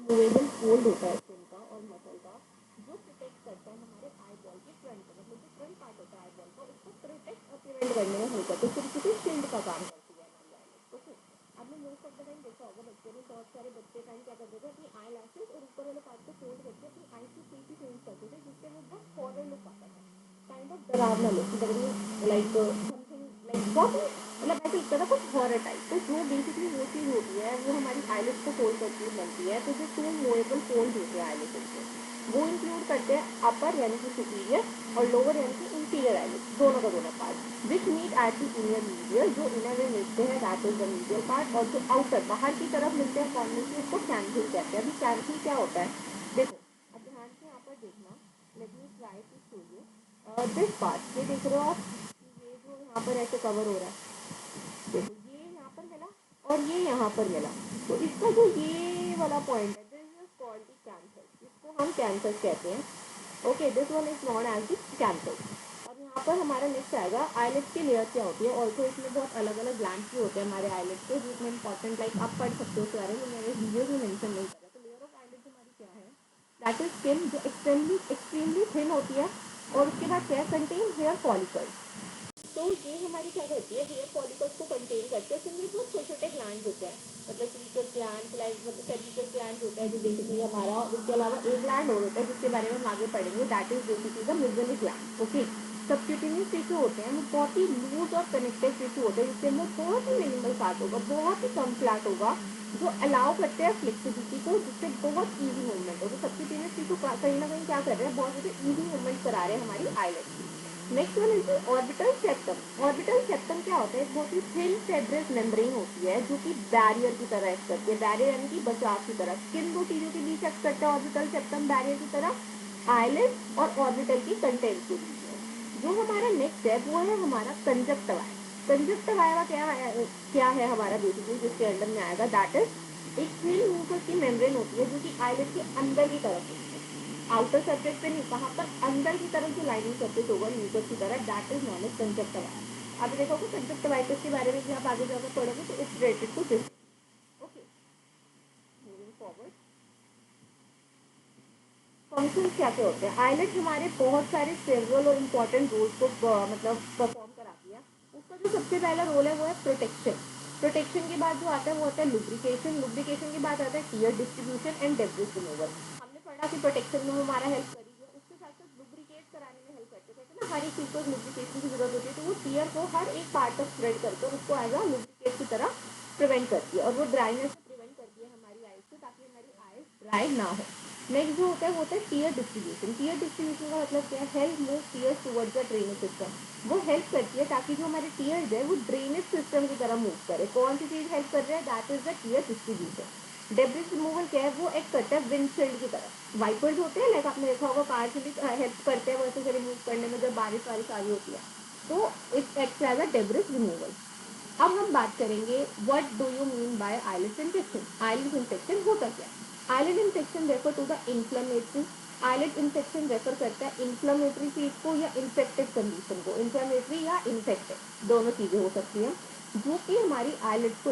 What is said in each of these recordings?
Movable fold होता है skin का और मसल का, जो प्रोटेक्ट करता है हमारे आई बॉल के फ्रंट को, मतलब जो फ्रंट पार्ट होता है आई बॉल का, उसको प्रोटेक्ट और प्रिवेंट करने में हेल्प करता है, सिर्फ किसी शील्ड का काम करती है हमारी आईलेट। ओके, आपने मोस्ट ऑफ द टाइम देखा होगा बच्चों ने, बहुत सारे बच्चे टाइम क्या करते थे, अपनी आई लैशेज और ऊपर वाले पार्ट को फोल्ड करके अपनी आई की शेप ही चेंज करते थे, जिससे वो बहुत फॉरवर्ड लुक आता था, काइंड ऑफ डरावना लुक, लाइक समथिंग लाइक बहुत मतलब ऐसे लगता था कुछ हॉरर टाइप। तो जो बेसिकली वो चीज़ होती है वो हमारी आईलेट को फोल्ड करके बनती है। तो जो टू मूवेबल फोल्ड होते हैं आईलेट के, वो इंक्लूड करते हैं अपर यानी कि सुपीरियर और लोअर यानी कि इंटीरियर आईलेट, दोनों का दोनों part, which meet at the inner medial, जो इनर में मिलते हैं that is the medial part, और जो आउटर बाहर की तरफ मिलते हैं कौन मिलते हैं, उसको कैंथिल कहते हैं। अभी कैंथिल क्या होता है देखो, अब ध्यान से यहाँ पर देखना, let me try to show you this part, ये देख रहे हो आप, ये जो यहाँ पर ऐसे कवर हो रहा है, देखो ये यहाँ पर मिला और ये यहाँ पर मिला, तो इसका जो ये वाला पॉइंट है, this is called the cancer, इसको हम कैंसर कहते हैं। Okay, this one is known as the cancer. अब यहाँ पर हमारा नेक्स्ट आएगा आईलेट की लेयर क्या होती है। ऑल्सो इसमें बहुत अलग अलग ग्लैंड्स भी होते हैं हमारे आईलेट के, जिसमें इंपॉर्टेंट लाइक आप पढ़ सकते हो उसके बारे में, मैंने वीडियो में मेंशन नहीं करा। तो लेयर ऑफ आईलेट हमारी क्या है, दैट इज स्किन, जो एक्सट्रीमली थिन होती है, और उसके बाद क्या कंटेन हेयर फॉलिकल्स। तो ये हमारी क्या करती है, हेयर फॉलिकल्स को कंटेन करते हैं। जिनमें बहुत छोटे छोटे ग्लैंड होते हैं, मतलब सीकर ग्लैंड, लाइक मतलब सेरिकल ग्लैंड होता है जो बेसिकली हमारा, उसके अलावा एक ग्लैंड और होता है जिसके बारे में हम आगे पढ़ेंगे, that is basically the meibomian gland. Okay, subcutaneous tissue होते हैं वो बहुत ही लूज और कनेक्टेड टिश्यू होते हैं, जिसके अंदर बहुत ही मिनिमल फैट होगा, बहुत ही कम फ्लैट होगा, जो अलाउ करते हैं फ्लेक्सिबिलिटी को, जिससे बहुत ईजी मूवमेंट हो। तो सबक्यूटेनियस टिश्यू कहीं ना कहीं क्या कर रहे हैं, बहुत ज़्यादा ईजी मूवमेंट करा रहे हैं हमारी आईलेट की। Next one is orbital septum. Orbital septum क्या होता है, बहुत ही थिन फेब्रिस मेम्ब्रेन होती है जो कि बैरियर की तरह एक्ट करती है, बैरियर यानी कि बचाव की तरह, किन दो चीजों के बीच एक्ट करता है ऑर्बिटल सेप्टम बैरियर की तरह, आईलेट और ऑर्बिटल की कंटेंट के बीच में। जो हमारा नेक्स्ट है वो है हमारा कंजक्टिवा। कंजक्टिवा क्या है हमारा बेसिकली जिसके अंडर में आएगा, दैट इज एक थिन म्यूकस की मेम्ब्रेन होती है जो कि आईलेट के अंदर की तरफ होती है, आउटर सरफेस पे नहीं, कहाँ पर अंदर की तरफ जो लाइनिंग सरफेस होगा म्यूकस की तरह, that is known as conjunctiva. आप देखोगे कंजक्टिवाइटिस के बारे में भी आप आगे जाकर पढ़ोगे तो it's related to this. Okay, moving forward, function क्या क्या होते हैं। आईलेट हमारे बहुत सारे सेवरल और इम्पोर्टेंट रोल्स को मतलब परफॉर्म कराती है। उसका जो सबसे पहला रोल है वो है प्रोटेक्शन। प्रोटेक्शन के बाद जो आता है वो होता है लुब्रिकेशन। लुब्रिकेशन के बाद आता है tear distribution and debris removal. हमने पढ़ा कि प्रोटेक्शन में वो हमारा हेल्प करी है, उसके साथ साथ लुब्रिकेट कराने में हेल्प करते हैं ना, हर एक चीज़ को लुब्रिकेशन की जरूरत होती है, तो वो टीयर को हर एक पार्ट तक स्प्रेड करके उसको एज अ लुब्रिकेट की तरह प्रिवेंट करती है, और वो ड्राइनेस से प्रिवेंट करती है हमारी आइज से, ताकि हमारी आइज ड्राई ना हो। नेक्स्ट जो होता है वो होता है टीयर डिस्ट्रीब्यूशन। टीयर डिस्ट्रीब्यूशन का मतलब क्या है, help move tears towards the drainage system. वो हेल्प करती है ताकि जो हमारे टीयर्स है वो ड्रेनेज सिस्टम की तरह मूव करे। कौन सी चीज हेल्प कर रहा है, that is the tear distribution. Debris removal क्या है, वो एक करता है विंडशील्ड की तरह। वाइपर्स होते हैं, लाइक आपने देखा होगा कार के लिए हेल्प करते हैं वैसे से रिमूव करने में जब बारिश वारिश आ रही होती है, तो it acts as a debris removal. अब हम बात करेंगे what do you mean by eyelid infection. Eyelid infection होता क्या है, eyelid infection refer to the inflammatory, eyelid infection refer करता है इन्फ्लेमेटरी चीज को या इन्फेक्टेड कंडीशन को, इन्फ्लेमेटरी या इन्फेक्टेड दोनों चीजें हो सकती हैं, जो कि हमारी आईलेट को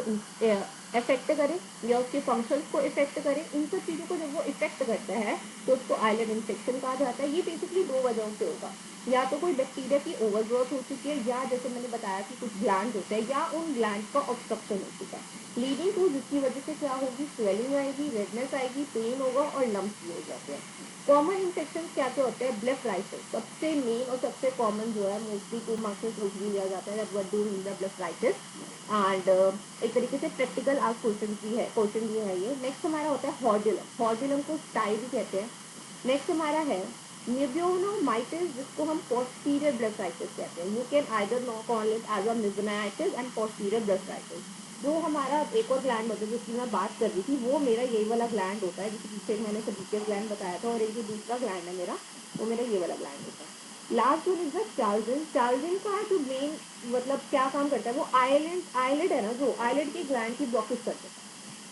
इफेक्ट करे या उसके फंक्शंस को इफेक्ट करे। इन सब चीजों को जब वो इफेक्ट करता है तो उसको आईलेट इन्फेक्शन कहा जाता है। ये बेसिकली दो वजहों से होगा, या तो कोई बैक्टीरिया की ओवरग्रोथ हो चुकी है, या जैसे मैंने बताया कि कुछ ग्लैंड होते हैं या उन ग्लैंड का ऑब्स्ट्रक्शन हो चुका है, लीडिंग टू जिसकी वजह से क्या होगी, स्वेलिंग आएगी, रेडनेस आएगी, पेन होगा और लम्स भी हो जाते हैं। कॉमन इन्फेक्शन क्या क्या होते हैं, ब्लेफराइटिस सबसे मेन और सबसे कॉमन जो है, मोस्टली 2 मार्क्स में पूछ भी लिया जाता है that what do you mean bye blepharitis, and एक तरीके से प्रैक्टिकल आज क्वेश्चन भी है ये। नेक्स्ट हमारा होता है हॉर्डिलम, हॉर्डिलम को स्टाई भी कहते हैं। नेक्स्ट हमारा है निब्योनोमाइटिस, जिसको हम पोस्टीरियर ब्लेफराइटिस कहते हैं। You can either no call it as a meibomitis and posterior blepharitis. जो हमारा एक और ग्लैंड होता है जिसकी मैं बात कर रही थी, वो मेरा यही वाला ग्लैंड होता है, जिसके पीछे मैंने सबीकियस ग्लैंड बताया था, और एक जो दूसरा ग्लैंड है मेरा, वो मेरा ये वाला ग्लैंड होता है। Last one is the charging. Charging का जो मेन मतलब क्या काम करता है, वो आईलेट है ना, जो आईलेट की ग्लैंड की ब्लॉकेज करता है,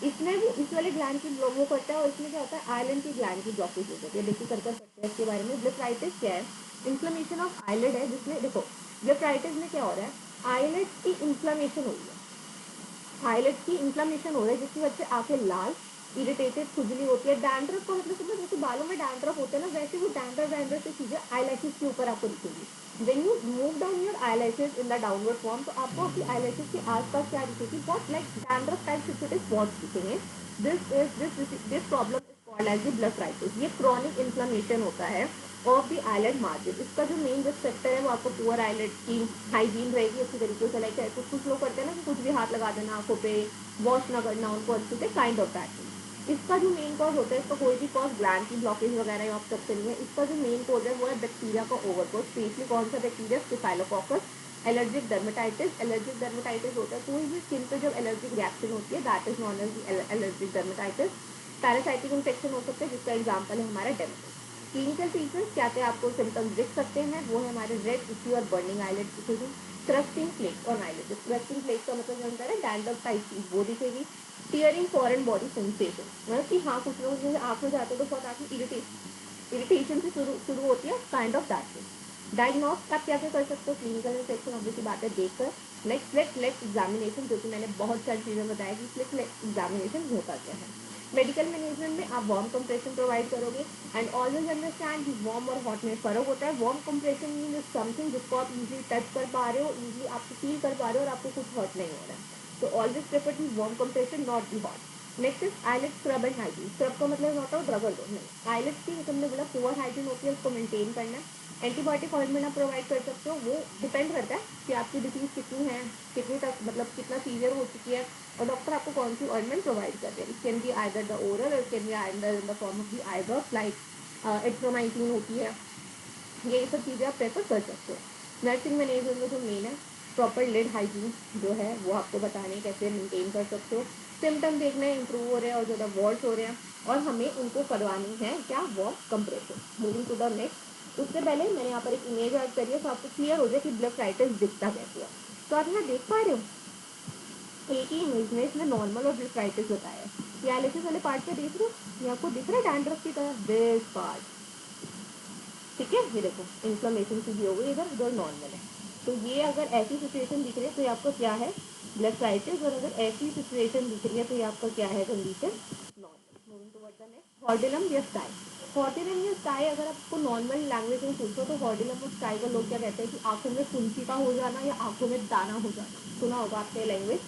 इसमें भी इस वाले ग्लैंड की वो करता है, और इसमें क्या होता है, आइलैंड की ग्लैंड की ब्लॉकेज हो जाती है। देखिए कर सकते हैं इसके बारे में। ब्लेफराइटिस क्या है, इन्फ्लेमेशन ऑफ आइलेट है, जिसमें देखो ब्लेफराइटिस में क्या हो रहा है, आइलेट की इन्फ्लेमेशन हो रही है, आइलेट की इन्फ्लेमेशन हो रही है जिसकी वजह से आंखें लाल, इरिटेटेड, खुजली होती है। डैंड्रफ का मतलब समझ, जैसे बालों में डैंड्रफ होते हैं ना, वैसे वो डैंड्रफ से चीजें आईलैशेस के ऊपर आपको दिखेगी। When you move down your eyelashes in the downward form, तो आपको अपनी आईलैशेस के आसपास क्या दिखेगी, बहुत लाइक डैंड्रफ टाइप छोटे स्पॉट्स दिखेंगे। This problem is called as the blepharitis. ये क्रॉनिक इन्फ्लेमेशन होता है ऑफ द आईलेट मार्जिन। इसका जो मेन रिस्क फैक्टर है वो आपको पुअर आईलेट की हाइजीन रहेगी अच्छी तरीके से। लाइक कुछ लोग करते हैं ना कि कुछ भी हाथ लगा देना आंखों पे, वॉश ना करना उनको अच्छे से, काइंड ऑफ दैट। इसका जो मेन कॉज होता है, इसका कोई भी कॉज ग्लैंड की ब्लॉकेज वगैरह आप सकते नहीं है। इसका जो मेन कॉज है वो है बैक्टीरिया का ओवरग्रोथ। स्पेशली कौन सा bacteria, staphylococcus. Allergic dermatitis, allergic dermatitis होता है कोई भी स्किन पे जब एलर्जिक रिएक्शन होती है, that is known as allergic dermatitis. Parasitic infection हो सकता है, जिसका एग्जाम्पल है हमारा डेंगू। क्लिनिकल फीचर्स क्या क्या आपको सिम्टम्स दिख सकते हैं, वो है हमारे रेड इश्यू और बर्निंग आईलेट दिखेगी। क्रस्टिंग फ्लेक्स और आईलेट, क्रस्टिंग फ्लेक्स का मतलब जानता है डैंड्रफ टाइप चीज, वो दिखेगी। टीयरिंग फॉरेन बॉडी सेंसेशन, मतलब कि हाँ कुछ लोग जैसे आँख में जाते हैं तो बहुत आँख में इरिटेशन से शुरू होती है, kind of that thing. Diagnose आप क्या क्या कर सकते हो, क्लिनिकल इन्फेक्शन ऑब्वियसली बात है देखकर। नेक्स्ट स्लिट एग्जामिनेशन, जो कि मैंने बहुत सारी चीज़ें बताया कि स्लिट एग्जामिनेशन होता क्या है। मेडिकल मैनेजमेंट में आप वार्म कंप्रेशन प्रोवाइड करोगे। एंड ऑलवेज अंडरस्टैंड कि वार्म और हॉट में फर्क होता है। वार्म कंप्रेशन मीन समथिंग जिसको आप इजीली टच कर पा रहे हो, इजीली आप फील कर पा रहे हो और आपको कुछ हर्ट नहीं हो रहा है। तो always prefer the warm compression, not the hot. Next is eyelet scrub and hygiene. Scrub का मतलब होता है रगड़ दो, नहीं आईलेट की हमने बोला पुअर हाइजीन होती है, उसको मेंटेन करना है। एंटीबायोटिक ऑइंटमेंट आप प्रोवाइड कर सकते हो, वो डिपेंड करता है कि आपकी डिजीज कितनी है, कितनी तक मतलब कितना सीवियर हो चुकी है, और डॉक्टर आपको कौन सी ऑइंटमेंट प्रोवाइड कर रहे हैं। It can be either the oral, it can be either in the form of the eye drop, like azithromycin होती है। ये सब चीज़ें आप प्रेफर कर सकते हो। नर्सिंग मैनेजमेंट में जो मेन है, प्रॉपर लिड हाइजीन जो है वो आपको बताने कैसे मेंटेन कर सकते हो। सिम्टम देखना है इंप्रूव हो रहे हैं और ज़्यादा वॉर्स हो रहे हैं, और हमें उनको करवानी है क्या, warm compression. Moving to the next, उससे पहले मैंने यहाँ पर एक इमेज ऐड करी है तो आपको क्लियर हो जाए कि ब्लेफाइटिस दिखता कैसे है। तो आप यहाँ देख पा रहे हो एक ही इमेज में इसमें नॉर्मल और ब्लेफाइटिस बताया है। ये एलिसिस वाले पार्ट पे देख रहे हो, ये आपको दिख रहा है डैंड्रफ की तरह, दिस पार्ट, ठीक है। ये देखो इन्फ्लेमेशन से भी हो गई इधर, उधर नॉर्मल है। तो ये अगर ऐसी सिचुएशन दिख रही है तो ये आपका क्या है, ब्लेफाइटिस। और अगर ऐसी सिचुएशन दिख रही है तो ये आपका क्या है, condition normal. Moving towards the next, hordeolum या स्काई। हॉर्डिलम या स्काई अगर आपको नॉर्मल लैंग्वेज में पूछो तो हॉर्डिलम और स्काई को लोग क्या कहते हैं कि आंखों में फुंसी का हो जाना या आंखों में दाना हो जाना, सुना होगा आपने लैंग्वेज।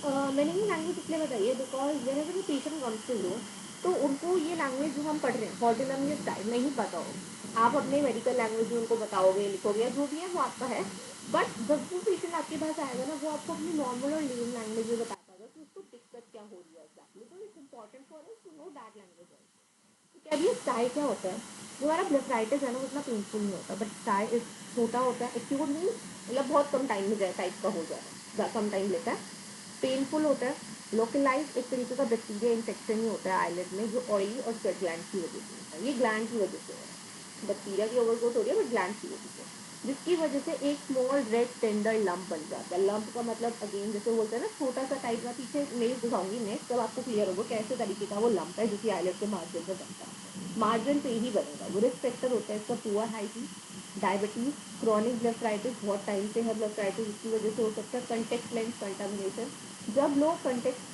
मैंने ये लैंग्वेज इसलिए बताई है because whenever the patient comes to you, तो उनको ये लैंग्वेज जो हम पढ़ रहे हैं हॉर्डिलम या स्काई नहीं पता हो। आप अपने मेडिकल लैंग्वेज में उनको बताओगे, लिखोगे, या जो भी है वो आपका है। बट जब वो पेशेंट आपके पास आएगा ना, वो आपको अपनी नॉर्मल और लेम लैंग्वेज में बता पाएगा कि उसको दिक्कत क्या हो रही है एग्जैक्टली। तो it's important for us to know that language also. तो क्या ये स्टाई क्या होता है, जो हमारा ब्लेफाइटिस है ना उतना पेनफुल नहीं होता, बट स्टाई इस छोटा होता है, एक्यूट नहीं मतलब बहुत कम टाइम में जाए टाइप का हो जाए, कम टाइम लेता है, पेनफुल होता है। लोकलाइज एक तरीके का बैक्टीरिया इन्फेक्शन ही होता है आईलेट में, जो ऑयली और स्वेट ग्लैंड की वजह से होता है। ये ग्लैंड की वजह से हो रहा है, बैक्टीरिया की ओवरग्रोथ हो रही है बट ग्लैंड की वजह से, जिसकी वजह से एक स्मॉल रेड टेंडर लंप बन जाता है। लंप का मतलब अगेन जैसे बोलते हैं ना छोटा सा टाइप का, पीछे नहीं दिखाऊंगी नेक्स्ट, तब आपको क्लियर होगा कैसे तरीके का वो लंप है जो कि आईलेट के मार्जिन पे बनता है। मार्जिन पे ही बनेगा वो। रिस्क फैक्टर होता है इसका पुअर हाइजीन, डायबिटीज, क्रॉनिक ब्लेफाइटिस, बहुत टाइम से है ब्लेफाइटिस, इसकी वजह से हो सकता है कंटेक्ट लेंस कंटामिनेशन। जब लोग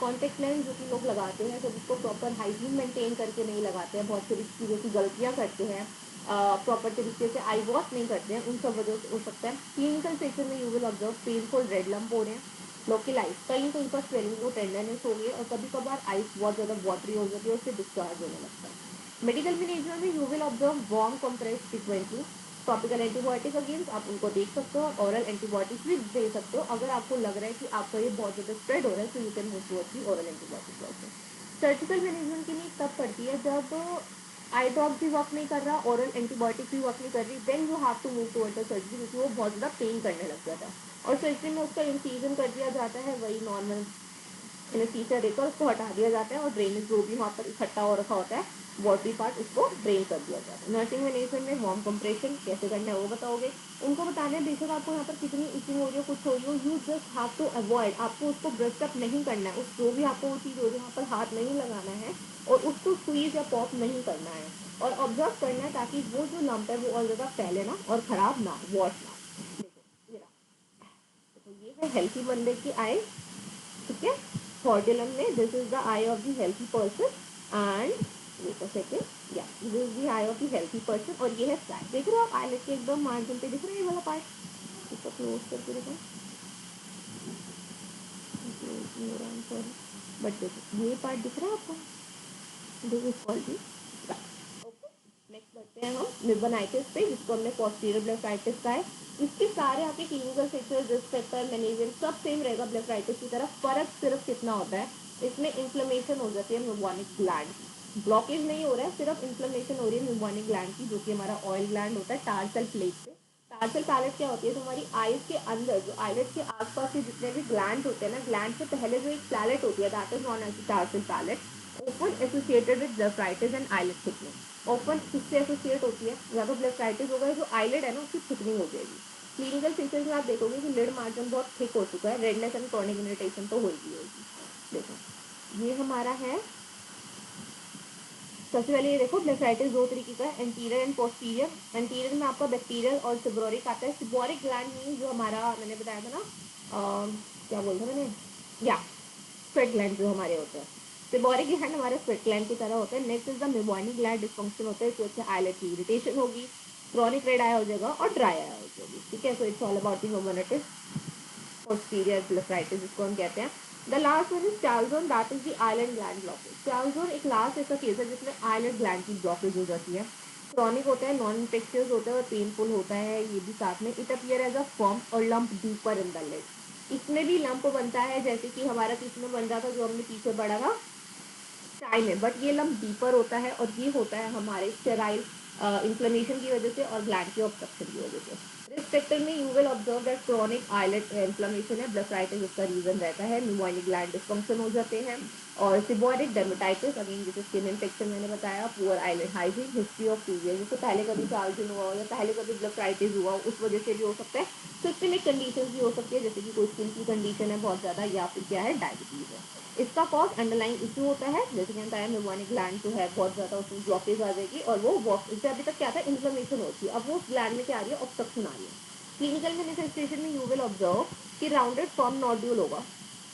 कॉन्टेक्ट लेंस जो कि लोग लगाते हैं जब उसको प्रॉपर हाइजीन मेंटेन करके नहीं लगाते हैं, बहुत सारी चीज़ों की गलतियाँ करते हैं, प्रॉपर तरीके से आई वॉश नहीं करते हैं, उन सब वजह से हो सकता है। क्लिनिकल सेक्शन में you will observe painful red lump हो रहे हैं, लोकलाइज कहीं कहीं पर स्वेलिंग को टेंडरनेस हो गई है, और कभी कभार आइस बहुत ज़्यादा वाटरी हो जाती है, उससे डिस्चार्ज होने लगता है। मेडिकल मैनेजमेंट में you will observe warm compress frequently. Topical antibiotic against आप उनको देख सकते हो, ऑरल एंटीबायोटिक्स भी दे सकते हो अगर आपको लग रहा है कि आपका ये बहुत ज़्यादा स्प्रेड हो रहा है, तो you can move towards the oral antibiotics also. Surgical management की नीड तब पड़ती है जब आई ड्रॉप भी वर्क नहीं कर रहा, ऑरल एंटीबायोटिक भी वर्क नहीं कर रही, then you have to move towards the surgery, क्योंकि वो बहुत ज़्यादा पेन करने लग जाता है। और सर्जरी में उसका इंसीजन कर दिया जाता है, वही नॉर्मल एनेस्थीसिया देकर उसको हटा दिया जाता है, और ड्रेनेज जो भी वहाँ पर इकट्ठा हो रखा होता है बॉडी पार्ट, उसको ड्रेन कर दिया जाता है। नर्सिंग मैनेजमेंट में वार्म कंप्रेशन कैसे करना है वो बताओगे, उनको बताना है बेशक आपको यहाँ पर कितनी इचिंग हो रही हो, कुछ हो रही हो, you just have to avoid, आपको उसको ब्रश अप नहीं करना है, उस जो भी आपको वो चीज़ हो रही है वहाँ पर हाथ नहीं लगाना है, और उसको स्क्वीज या पॉप नहीं करना है, और ऑब्जर्व करना है ताकि वो जो लंप है वो और ज़्यादा फैले ना और ख़राब ना, वॉश ना। देखो ये रहा, तो ये है हेल्थी बंदे की आई, ठीक है। हॉर्डिलम में this is the eye of the healthy person, and wait a second, या this is the eye of the healthy person, और ये है स्काई। देख रहे हो आप आईलेट के एकदम मार्जिन पे दिख रहा है ये वाला पार्ट, इसको क्लोज करके देखो, बट देखो ये पार्ट दिख रहा है आपको, this is called the sky. Okay, next बढ़ते हैं हम निबनाइटिस पे, जिसको हमने पोस्टीरियर ब्लेफाइटिस का है। इसके सारे आपके clinical features, risk factor, management सब सेम रहेगा ब्लेफाइटिस की तरफ। फर्क सिर्फ कितना होता है, इसमें इन्फ्लेमेशन हो जाती है मेम्ब्रेनिक ग्लैंड, ब्लॉकेज नहीं हो रहा है, सिर्फ इन्फ्लेमेशन हो रही है मेम्ब्रेनिक ग्लैंड की, जो कि हमारा ऑयल ग्लैंड होता है टार्सल प्लेट पे। टार्सल पैलेट क्या होती है, तो हमारी आईज के अंदर, जो आईलेट के आसपास के जितने भी ग्लैंड होते हैं ना, ग्लैंड से पहले जो एक पैलेट होती है, that is known as tarsal plate, often associated with blepharitis and eyelid thickening। often किससे एसोसिएट होती है, या तो ब्लेफराइटिस होगा, जो आईलिड है ना उसकी थिकनिंग हो जाएगी। क्लिनिकल फीचर्स में आप देखोगे कि लिड मार्जिन बहुत थिक हो चुका है, रेडनेस एंड क्रॉनिक इरिटेशन तो होगी होगी। देखो ये हमारा है, सबसे पहले ये देखो ब्लेफराइटिस दो तरीके का है, एंटीरियर एंड पोस्टीरियर। एंटीरियर में आपका बैक्टीरियल और सिब्रोरिक आता है। सिब्रोरिक ग्लैंड मीन जो हमारा मैंने बताया था ना, क्या बोलता मैंने, या स्वेट ग्लैंड जो हमारे होते हैं, सिबोरिक ग्लैंड हमारे स्वेट ग्लैंड की तरह होता है। Next is the meibomian gland dysfunction होता है, इसकी वजह से आईलेट की इरिटेशन होगी, क्रॉनिक रेड आई हो जाएगा और ड्राई आई हो जाएगी। ठीक है, so it's all about the meibomitis posterior blepharitis, जिसको हम कहते हैं। The last one is chalazion, that is the eyelid gland blockage. Chalazion एक लास्ट ऐसा केस है जिसमें आईलैंड ग्लैंड की ब्लॉकेज हो जाती है। क्रॉनिक होता है, नॉन इन्फेक्शियस होता है और पेनफुल होता है ये भी साथ में। It appear as a form और lump deeper in the lid. इसमें भी लंप बनता है, जैसे कि हमारा किसमें बन रहा था जो हमने पीछे पढ़ा था, चाय में, बट ये लंप डीपर होता है, और ये होता है हमारे स्टेराइल इन्फ्लेमेशन की वजह से और ग्लैंड के ऑब्स्ट्रक्शन की वजह से। रिस्क फैक्टर में you will observe that chronic eyelet inflammation है, ब्लेफराइटिस उसका रीजन रहता है, न्यूमोनिक ग्लैंड डिस्फंक्शन हो जाते हैं, और सिबोरिक डर्मेटाइटिस अगेन जैसे स्किन इन्फेक्शन मैंने बताया, poor eyelet hygiene, history of previous, जैसे पहले कभी चार्जिन हुआ या पहले कभी ब्लेफराइटिस हुआ, उस वजह से भी हो सकता है। सिस्टमिक कंडीशन भी हो सकती है, जैसे कि कोई स्किन की कंडीशन है बहुत ज़्यादा, या फिर क्या है डायबिटीज़ है। इसका कॉज अंडरलाइन इशू होता है, जैसे कि बताया मेबोनिक ग्लैंड जो है बहुत ज़्यादा उसमें ब्लॉकेज आ जाएगी, और वो इससे अभी तक क्या था, इन्फ्लेमेशन होती है, अब वो ग्लैंड में क्या आ रही है, ऑब्स्ट्रक्शन आ रही है। क्लिनिकल मैनिफेस्टेशन में यू विल ऑब्जर्व कि राउंडेड फॉर्म नोड्यूल होगा,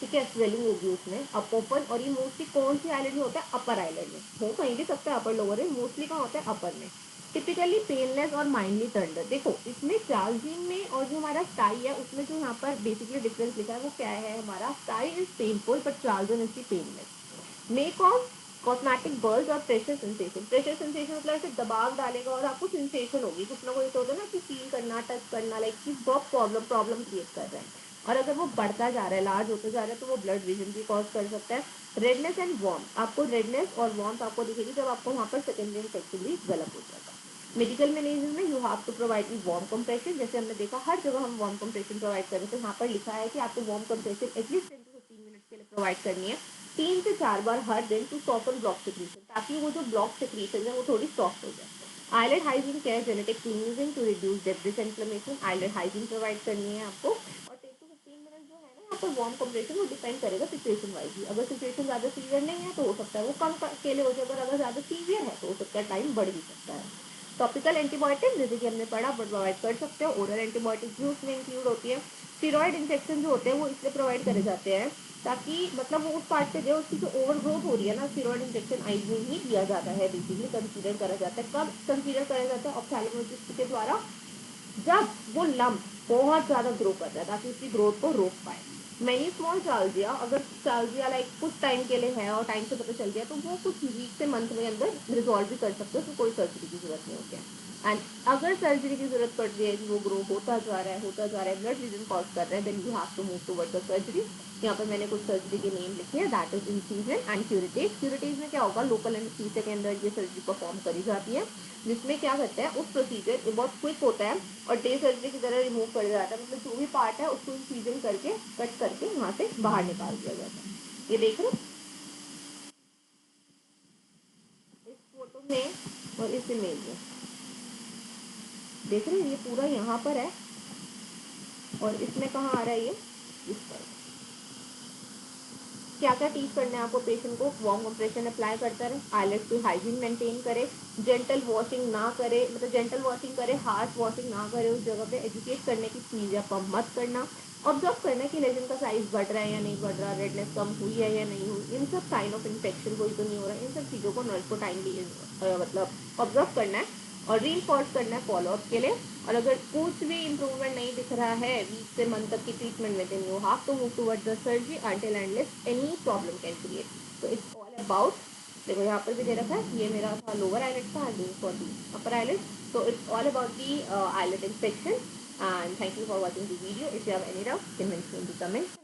ठीक है, स्वेलिंग होगी उसमें अप ओपन, और ये मोस्टली कौन सी आइलैंड में होता है, अपर आइलैंड में हो कहीं भी सकता है, अपर लोअर में, मोस्टली कहाँ होता है, अपर में। टिपिकली पेनलेस और माइंडली टेंडर। देखो इसमें चार्जिन में और जो हमारा स्टाई है उसमें जो यहाँ पर बेसिकली डिफरेंस लिखा है वो क्या है, हमारा stye is painful but chalazion is the painless. May cause cosmetic bulge और प्रेशर सेंसेशन। प्रेशर सेंसेशन मतलब ऐसे दबाव डालेगा और आपको सेंसेशन होगी, कुछ ना कुछ होता है ना कि फील करना, टच करना, लाइक कि बहुत प्रॉब्लम क्रिएट कर रहा है। और अगर वो बढ़ता जा रहा है, लार्ज होता जा रहा है, तो वो ब्लड विजन भी कॉज कर सकता है। रेडनेस एंड वार्म, आपको रेडनेस और वार्म आपको दिखेगी जब आपको वहाँ पर सेकेंडरी इन्फेक्शन भी डेवलप हो जाएगा। मेडिकल मैनेजमेंट में you have to provide the warm compression, जैसे हमने देखा हर जगह हम वार्म कंप्रेशन प्रोवाइड करें, तो यहाँ पर लिखा है कि आपको warm compression at least 10 to 15 minute के लिए प्रोवाइड करनी है, 3 से 4 बार हर दिन, टू सॉफ्टन ब्लॉक सेक्रीशन, ताकि वो जो ब्लॉक सेक्रीशन है वो थोड़ी सॉफ्ट हो जाए। Eyelid hygiene care, genetic cleaning to reduce debris inflammation, eyelid hygiene provide करनी है आपको। और 10 to 15 मिनट जो है ना यहाँ पर वार्म कंप्रेशन, वो डिपेंड करेगा सिचुएशन वाइज ही। अगर सिचुएशन ज़्यादा सीवियर नहीं है तो हो सकता है वो कम के लिए हो जाए, अगर ज़्यादा सीवियर है तो हो सकता है टाइम बढ़ भी सकता है। टॉपिकल एंटीबायोटिक जैसे कि हमने पढ़ा प्रोवाइड कर सकते हो, ओरल एंटीबायोटिक भी उसमें इंक्लूड होती है। स्टीरॉयड इंजेक्शन जो होते हैं वो इसलिए प्रोवाइड करे जाते हैं ताकि मतलब वो उस पार्ट से जो उसकी जो ओवर ग्रोथ हो रही है ना, स्टीरॉयड इंजेक्शन आईज में ही दिया जाता है, बेसिकली कंसीडर करा जाता है। कब कंसीडर करा जाता है, ऑप्थेल्मोलॉजिस्ट के द्वारा, जब वो लंप बहुत ज़्यादा ग्रो कर रहा है, ताकि उसकी ग्रोथ को रोक पाए। मैनी स्मॉल चार्जिया, अगर चार्जिया लाइक कुछ टाइम के लिए है और टाइम से पता चल गया, तो वो कुछ वीक से मंथ में अंदर रिजॉल्व भी कर सकते हो, तो कोई सर्जरी की जरूरत नहीं होती है। एंड अगर सर्जरी की जरूरत पड़ती है कि वो ग्रो होता जा रहा है, ब्लड रीजन कॉज कर रहा है, then you have to move towards the surgery. यहाँ पर मैंने कुछ सर्जरी के नेम लिखे हैं, that is incision and curative. Curative में क्या होगा, लोकल एनेस्थीसिया के अंदर ये सर्जरी परफॉर्म करी जाती है, जिसमें क्या करते हैं, उस प्रोसीजर ये बहुत क्विक होता है और डे सर्जरी की तरह रिमूव कर दिया जाता है, मतलब जो भी पार्ट है उसको इंसीजन करके कट करके वहाँ से बाहर निकाल दिया जाता है। ये देख रहे हो इस फोटो में और इस इमेज में, देख रहे हो ये पूरा यहाँ पर है और इसमें कहाँ आ रहा है, ये इस पर। क्या क्या टीच करना है आपको पेशेंट को, वार्म कंप्रेशन अप्लाई करता रहे, आईलेट्स की हाइजीन मेंटेन करे, जेंटल वॉशिंग ना करे, मतलब जेंटल वॉशिंग करे, हार्श वॉशिंग ना करे उस जगह पे, एजुकेट करने की चीज़ या पंप मत करना, ऑब्जर्व करना है कि लेजन का साइज बढ़ रहा है या नहीं बढ़ रहा, रेडनेस कम हुई है या नहीं हुई, इन सब काइंड ऑफ इन्फेक्शन कोई तो नहीं हो रहा है, इन सब चीज़ों को नर्स को टाइमली मतलब ऑब्जर्व करना है और रीइंफोर्स करना है फॉलोअप के लिए। और अगर कुछ भी इंप्रूवमेंट नहीं दिख रहा है वीक से मंथ तक की ट्रीटमेंट में, then you have to move towards the surgery until and unless any problem can create. तो इट्स ऑल अबाउट, देखो यहाँ पर भी दे रखा है, ये मेरा था लोअर आईलेट था, I doing for the upper eyelet. So it's all about the eyelid inspection, and thank you for watching the video. If you have any doubt, you can mention in the comments.